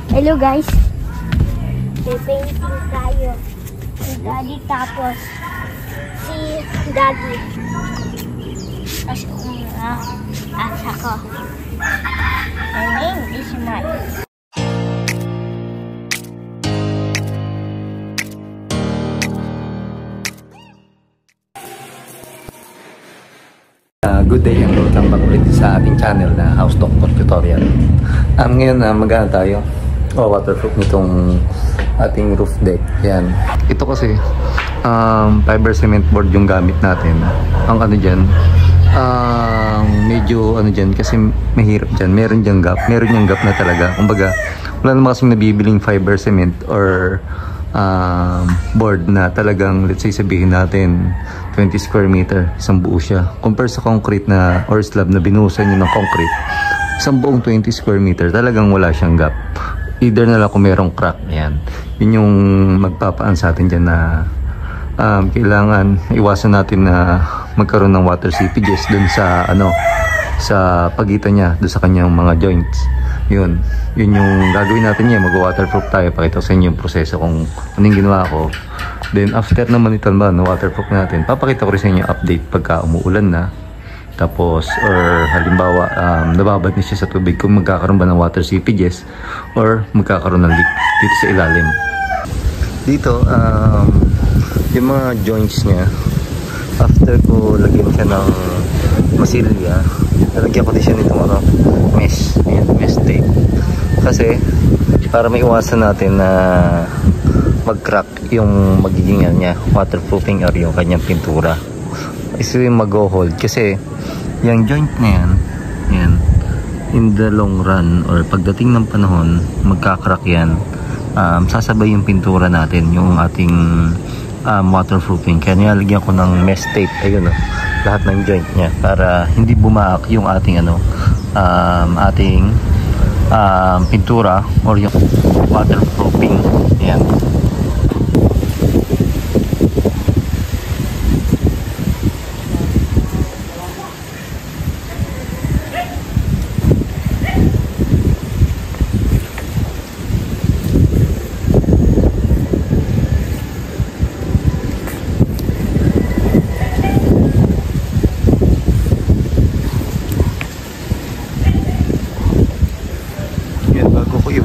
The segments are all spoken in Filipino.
Hello guys. Painting tayo. Si Daddy tapos si Daddy. Tapos asa ko. My name is Mike. Good day and welcome back ulit sa ating channel na House Doctor Tutorial. Ngayon mag-ano tayo waterproof nitong ating roof deck. Yan. Ito kasi fiber cement board yung gamit natin. Ang ano dyan, medyo ano dyan kasi mahirap dyan. Meron dyan gap na talaga. Kumbaga wala naman kasing nabibiling fiber cement or board na talagang, let's say sabihin natin 20 square meter, isang buo siya. Compare sa concrete na or slab na binuhusan nyo ng concrete, isang buong 20 square meter, talagang wala siyang gap. Either na lang kung merong crack. Yan. Yun yung magpapaan sa atin dyan na kailangan iwasan natin na magkaroon ng water seepages dun sa sa pagitan niya, dun sa kanyang mga joints. Yun yung gagawin natin niya. Mag-waterproof tayo. Pakita ko sa inyo yung proseso kung anong ginawa ko. Then after naman ito na waterproof natin, papakita ko rin sa inyo update pagka umuulan na. Tapos or halimbawa nababad na siya sa tubig, kung magkakaroon ba ng water seepages or magkakaroon ng leak dito sa ilalim. Dito yung mga joints niya, after ko lagyan siya ng masilya, nalagyan ko din siya nitong mesh. Ayan, mesh tape. Kasi para maiwasan natin na mag-crack yung magiging niya, waterproofing or yung kanyang pintura. Ito yung mag-hold kasi yung joint na yan, in the long run or pagdating ng panahon, magka-crack yan. Sasabay yung pintura natin, yung ating waterproofing. Kaya nilalagyan ko ng mesh tape, ayun lahat ng joint niya para hindi bumaak yung ating ating pintura or yung waterproofing. Yan.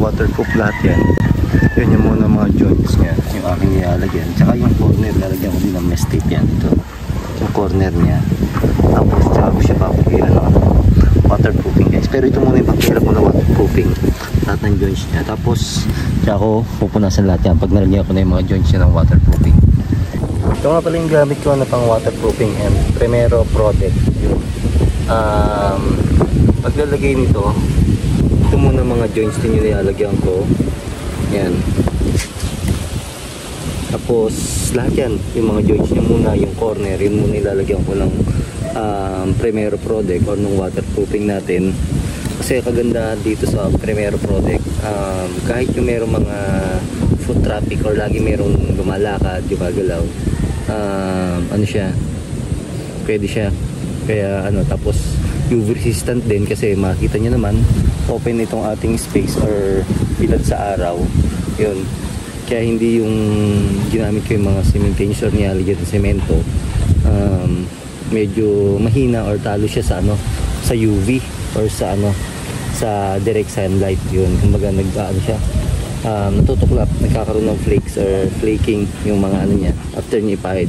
Waterproof lahat yan. Yun yung muna mga joints niya, yung aking nilalagyan. Tsaka yung corner, lalagyan ko din ng mesh tape yan. Ito, yung corner niya. Tapos tsaka ko siya papagyan ng waterproofing guys. Pero ito muna yung pagkira ko na waterproofing. Lahat ng joints niya. Tapos tsaka ko pupunasan lahat yan pag nalagyan ko na yung mga joints niya ng waterproofing. Ito nga pala yung gamit ko na pang waterproofing and Primero product. Yun. Paglalagay nito, ito muna mga joints din yung nilalagyan ko. Yan. Tapos lahat yan, yung mga joints niya muna, yung corner, yun muna nilalagyan ko ng Primero product or nung waterproofing natin. Kasi kagandahan dito sa Primero product, kahit yung merong mga foot traffic or lagi merong lumalakad, gumagalaw, ano siya, pwede siya. Kaya tapos UV resistant din kasi makita nyo naman open itong ating space or bilad sa araw. Yun, kaya hindi yung ginamit ko yung mga cementatious or nilalagyan ng semento, medyo mahina or talo siya sa sa UV or sa sa direct sunlight. Yun, kumbaga siya, natutuklap, nagkakaroon ng flakes or flaking yung mga niya after niya ipahid.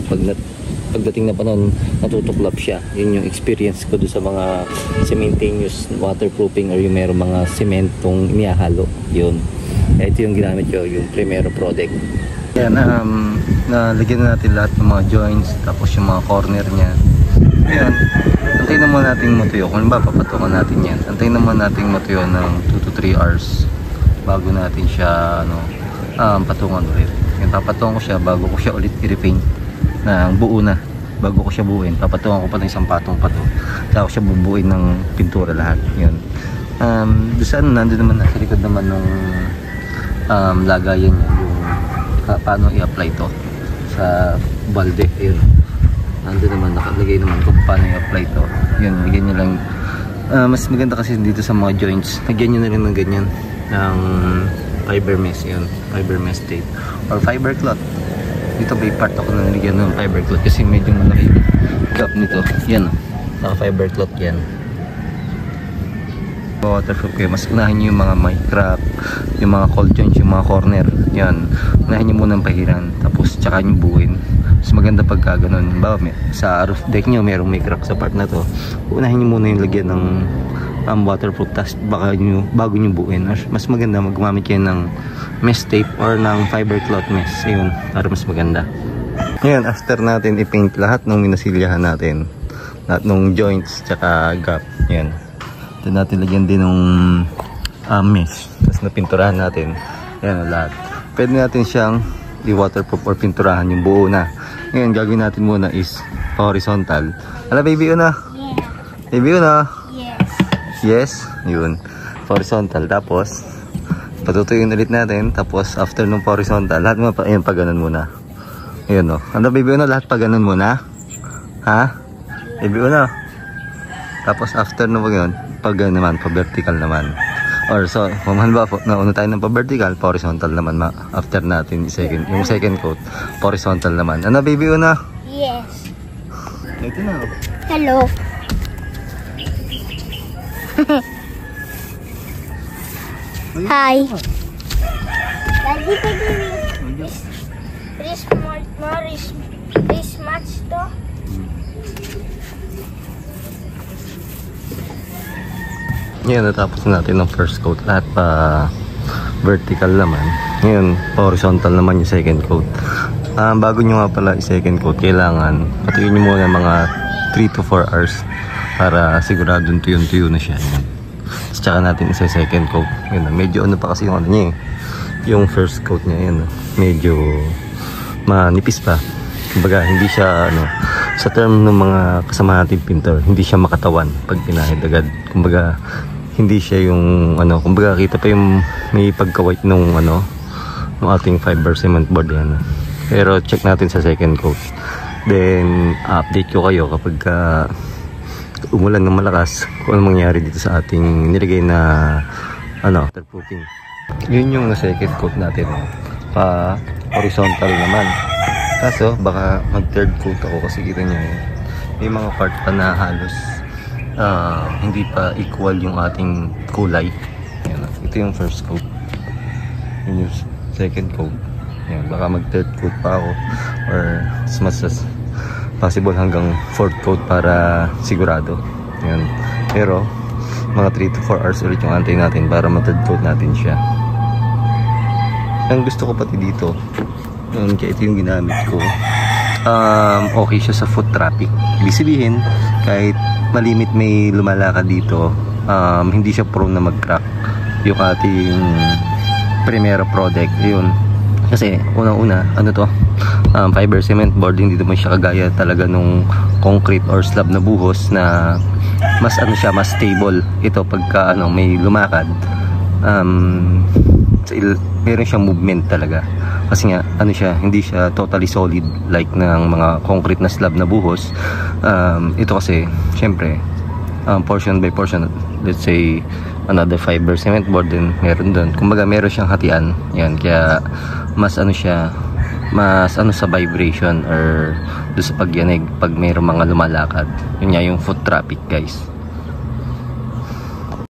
Pagdating na panahon, natutuklap siya. Yun yung experience ko doon sa mga cementatious waterproofing or yung meron mga sementong inihalo. Yun. Ito yung ginamit ko, yung Primero product. Yan, nalagyan na natin lahat ng mga joints, tapos yung mga corner niya. Ayan, antayin naman natin matuyo. Kung ba, papatungan natin yan. Antayin naman natin matuyo ng 2 to 3 hours bago natin siya patungan ulit. Yan, papatungan ko siya bago ko siya ulit i-repaint na buo na. Bago ko siya buuin, papatungan ko pa ng isang patong pa to. Saka ko siya bubuin ng pintura lahat. Yun. Doon saan, nandun naman sa likod naman nung lagayan niya, yung paano i-apply to sa balde. Yun. Nandun naman, nakalagay naman kung paano i-apply to. Yun, lagyan nyo lang. Mas maganda kasi dito sa mga joints, lagyan nyo na rin ng ganyan ng fiber mesh yun. Fiber mesh tape. Or fiber cloth. Dito may part ako nang ligyan ng fiber cloth kasi medyo malaki gap nito. Yan. Naka fiber cloth yan. Waterproof kayo. Mas unahin nyo yung mga mic crack, yung mga cold joints, yung mga corner. Yan. Unahin nyo muna ang pahiran. Tapos tsaka nyo buuin. Mas maganda pagka ganun. Sa roof deck nyo merong may crack sa part na to. Unahin nyo muna yung lagyan ng waterproof. Tapos bago nyo buuin. Mas maganda gumamit kayo ng mesh tape or ng fiber cloth mesh. Ayun. Para mas maganda. Ngayon, after natin i-paint lahat ng minasilyahan natin. Lahat ng joints tsaka gap. Yan. Ito natin lagyan din ng mesh. Tapos napinturahan natin. Yan lahat. Pwede natin siyang i-waterproof or pinturahan yung buo na. Ngayon, gagawin natin muna is horizontal. Ala, baby, una? Yeah. Baby, una? Yes. Yes? Yun. Horizontal. Tapos, patutuyuin ulit natin. Tapos, after nung horizontal, lahat mo pa, ayun, pag-ganon muna. Ayun, o. Ano, baby, una? Lahat pag-ganon muna? Ha? Baby, una? Tapos, after nung pag-ganon, naman, pa-vertical naman. Or so, halimbawa po, nauna tayo ng pa-vertical, pa-horizontal naman after natin yung second coat, pa-horizontal naman. Ano, baby, una? Yes. Ito na. Hello. Hi. Daddy, please match to. Ngayon, natapos natin ng first coat. Lahat pa vertical naman. Ngayon, horizontal naman yung second coat. Bago nyo nga pala i-second coat, kailangan patuloy nyo muna mga 3 to 4 hours para siguradong tuyo-tuyo na siya. Tapos tsaka natin isa-second coat. Yun, medyo ano pa kasi yung ano niya eh. Yung first coat niya, yun, medyo manipis pa. Kumbaga, hindi siya ano, sa term ng mga kasama natin pintor, hindi siya makatawan pag pinahid agad. Kumbaga, hindi siya yung ano, kumbaga kita pa yung may pagka-white nung ano, ng ating fiber cement board yan. Pero check natin sa second coat. Then update ko kayo kapag umulan ng malakas kung ano mangyari dito sa ating nilagay na ano, waterproofing. Yun yung na second coat natin. Pa horizontal naman. Kaso baka mag third coat ako kasi kita nyo yun. May mga part pa na halos hindi pa equal yung ating kulay. Yan, ito yung first coat. Yun yung second coat. Yan, baka mag third coat pa ako or as much as possible hanggang fourth coat para sigurado. Yan. Pero mga 3 to 4 hours ulit yung antay natin para mag third coat natin siya. Ang gusto ko pati dito, kaya ito yung ginamit ko. Okay siya sa foot traffic. Ibig sabihin, kahit malimit may lumalakad dito, hindi siya prone na mag-crack yung ating Primera product. Yun. Kasi unang-una, ano to? Fiber cement board, hindi naman siya kagaya talaga nung concrete or slab na buhos na mas ano siya, mas stable. Ito pagka ano, may lumakad, meron siyang movement talaga. Kasi nga, ano siya, hindi siya totally solid like ng mga concrete na slab na buhos. Ito kasi, syempre, portion by portion, let's say, another fiber cement board din, meron doon. Kumbaga, meron siyang hatian. Yan, kaya, mas ano siya, mas ano sa vibration or doon sa pagyanig pag mayroong mga lumalakad. Yun nga yung foot traffic, guys.